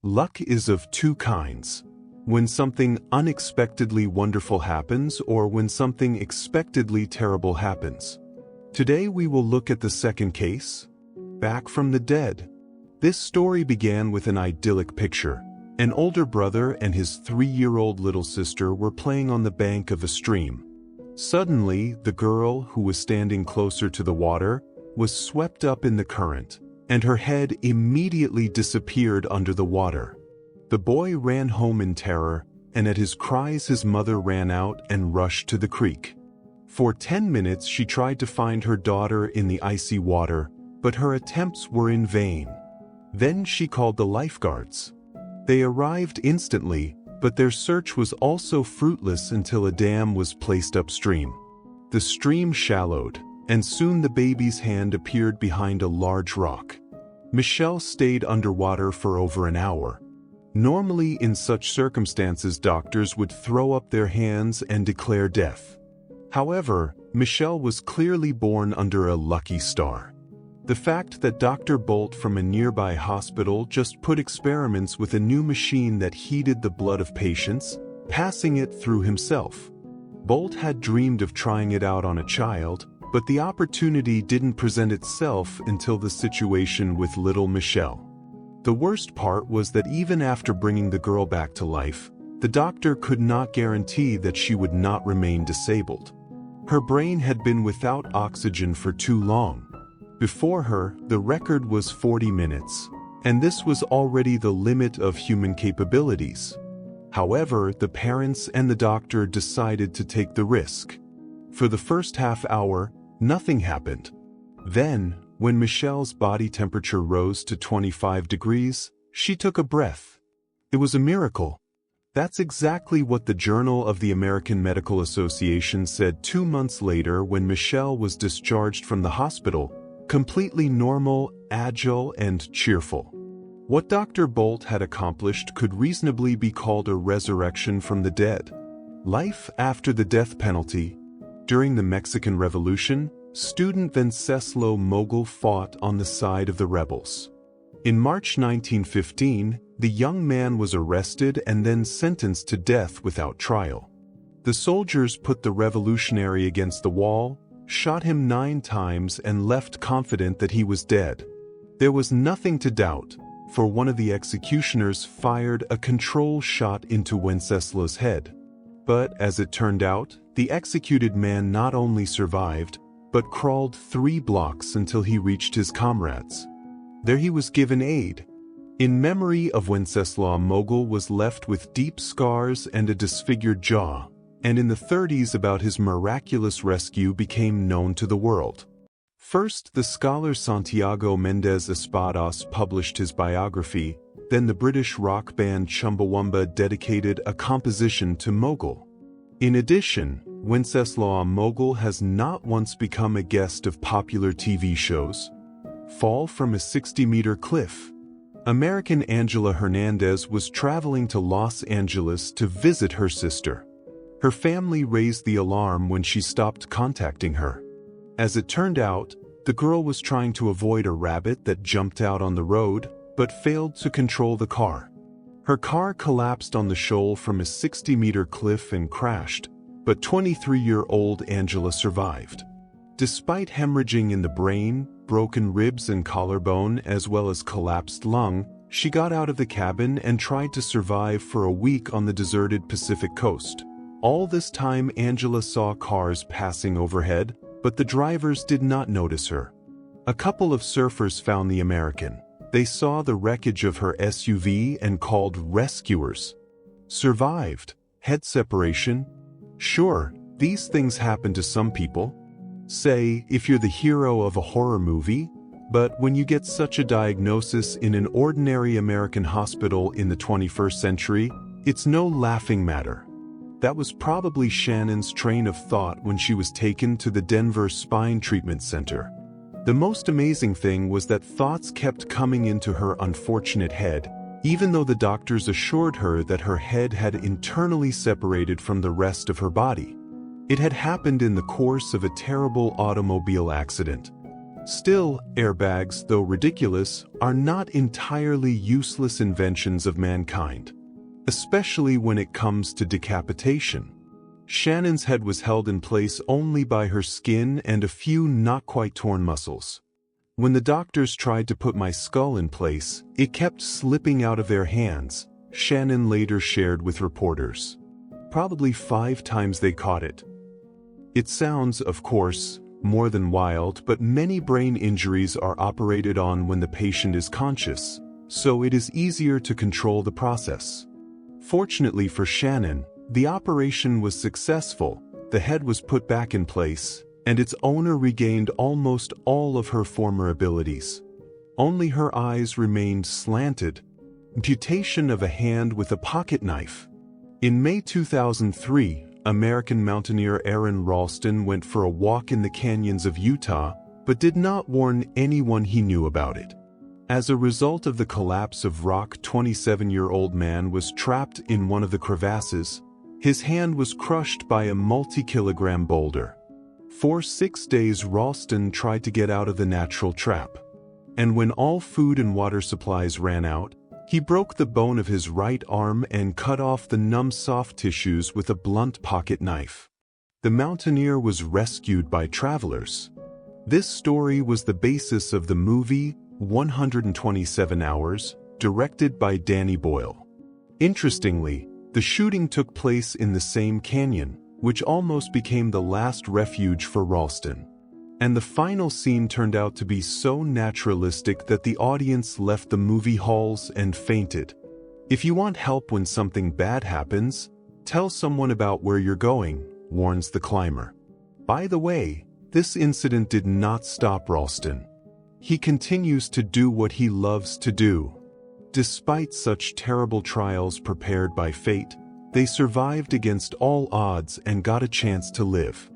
Luck is of two kinds: when something unexpectedly wonderful happens or when something expectedly terrible happens. Today we will look at the second case, back from the dead. This story began with an idyllic picture. An older brother and his 3-year-old little sister were playing on the bank of a stream. Suddenly, the girl, who was standing closer to the water, was swept up in the current, and her head immediately disappeared under the water. The boy ran home in terror, and at his cries his mother ran out and rushed to the creek. For 10 minutes she tried to find her daughter in the icy water, but her attempts were in vain. Then she called the lifeguards. They arrived instantly, but their search was also fruitless until a dam was placed upstream. The stream shallowed, and soon the baby's hand appeared behind a large rock. Michelle stayed underwater for over an hour. Normally in such circumstances doctors would throw up their hands and declare death. However, Michelle was clearly born under a lucky star. The fact that Dr. Bolt from a nearby hospital just put experiments with a new machine that heated the blood of patients, passing it through himself. Bolt had dreamed of trying it out on a child, but the opportunity didn't present itself until the situation with little Michelle. The worst part was that even after bringing the girl back to life, the doctor could not guarantee that she would not remain disabled. Her brain had been without oxygen for too long. Before her, the record was 40 minutes, and this was already the limit of human capabilities. However, the parents and the doctor decided to take the risk. For the first half hour, nothing happened. Then, when Michelle's body temperature rose to 25 degrees, she took a breath. It was a miracle. That's exactly what the Journal of the American Medical Association said 2 months later when Michelle was discharged from the hospital, completely normal, agile, and cheerful. What Dr. Bolt had accomplished could reasonably be called a resurrection from the dead. Life after the death penalty. During the Mexican Revolution, student Venceslo Mogul fought on the side of the rebels. In March 1915, the young man was arrested and then sentenced to death without trial. The soldiers put the revolutionary against the wall, shot him 9 times and left confident that he was dead. There was nothing to doubt, for one of the executioners fired a control shot into Wenceslas's head. But, as it turned out, the executed man not only survived, but crawled 3 blocks until he reached his comrades. There he was given aid. In memory of Wenceslas, Mogul was left with deep scars and a disfigured jaw, and in the 30s about his miraculous rescue became known to the world. First, the scholar Santiago Mendez Espadas published his biography, then the British rock band Chumbawamba dedicated a composition to Mogul. In addition, Wenceslas Mogul has not once become a guest of popular TV shows. Fall from a 60-meter cliff. American Angela Hernandez was traveling to Los Angeles to visit her sister. Her family raised the alarm when she stopped contacting her. As it turned out, the girl was trying to avoid a rabbit that jumped out on the road, but failed to control the car. Her car collapsed on the shoal from a 60-meter cliff and crashed, but 23-year-old Angela survived. Despite hemorrhaging in the brain, broken ribs and collarbone as well as collapsed lung, she got out of the cabin and tried to survive for a week on the deserted Pacific coast. All this time Angela saw cars passing overhead, but the drivers did not notice her. A couple of surfers found the American. They saw the wreckage of her SUV and called rescuers. Survived. Head separation. Sure, these things happen to some people. Say, if you're the hero of a horror movie, but when you get such a diagnosis in an ordinary American hospital in the 21st century, it's no laughing matter. That was probably Shannon's train of thought when she was taken to the Denver Spine Treatment Center. The most amazing thing was that thoughts kept coming into her unfortunate head, even though the doctors assured her that her head had internally separated from the rest of her body. It had happened in the course of a terrible automobile accident. Still, airbags, though ridiculous, are not entirely useless inventions of mankind, especially when it comes to decapitation. Shannon's head was held in place only by her skin and a few not quite torn muscles. When the doctors tried to put my skull in place, it kept slipping out of their hands, Shannon later shared with reporters. Probably 5 times they caught it. It sounds, of course, more than wild, but many brain injuries are operated on when the patient is conscious, so it is easier to control the process. Fortunately for Shannon, the operation was successful, the head was put back in place, and its owner regained almost all of her former abilities. Only her eyes remained slanted. Amputation of a hand with a pocket knife. In May 2003, American mountaineer Aaron Ralston went for a walk in the canyons of Utah, but did not warn anyone he knew about it. As a result of the collapse of rock, 27-year-old man was trapped in one of the crevasses. His hand was crushed by a multi-kilogram boulder. For 6 days Ralston tried to get out of the natural trap. And when all food and water supplies ran out, he broke the bone of his right arm and cut off the numb soft tissues with a blunt pocket knife. The mountaineer was rescued by travelers. This story was the basis of the movie 127 Hours, directed by Danny Boyle. Interestingly, the shooting took place in the same canyon, which almost became the last refuge for Ralston. And the final scene turned out to be so naturalistic that the audience left the movie halls and fainted. If you want help when something bad happens, tell someone about where you're going, warns the climber. By the way, this incident did not stop Ralston. He continues to do what he loves to do. Despite such terrible trials prepared by fate, they survived against all odds and got a chance to live.